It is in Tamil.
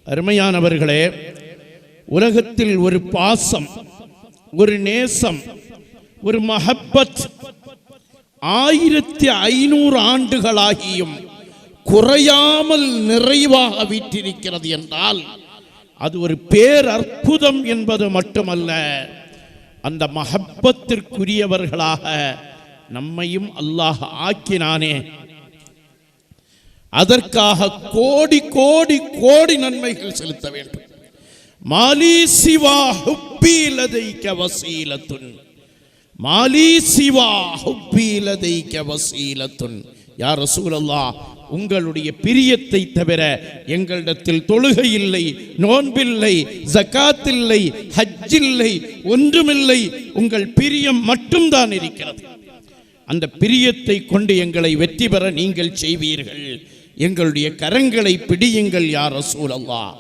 அருமையானவர்களே, உலகத்தில் ஒரு பாசம், ஒரு நேசம், ஒரு மஹப்பத் 1500 ஆண்டுகளாகியும் குறையாமல் நிறைவாக வீற்றிருக்கிறது என்றால் அது ஒரு பேரற்புதம் என்பது மட்டுமல்ல, அந்த மஹப்பத்திற்குரியவர்களாக நம்மையும் அல்லாஹ் ஆக்கினானே, அதற்காக கோடி கோடி கோடி நன்மைகள் செலுத்த வேண்டும். மாலி சிவா ஹுப்பி லதைக வசீலத்துன், மாலி சிவா ஹுப்பி லதைக வசீலத்துன். யா ரசூலல்லாஹ், உங்களுடைய பிரியத்தை தவிர எங்களிடத்தில் தொழுகை இல்லை, நோன்பில்லை, ஜகாத் இல்லை, ஹஜ் இல்லை, ஒன்றுமில்லை. உங்கள் பிரியம் மட்டும்தான் இருக்கிறது. அந்த பிரியத்தை கொண்டு எங்களை வெற்றி பெற நீங்கள் செய்வீர்கள். எங்களுடைய கரங்களை பிடியுங்கள் யா ரசூலல்லாஹ்.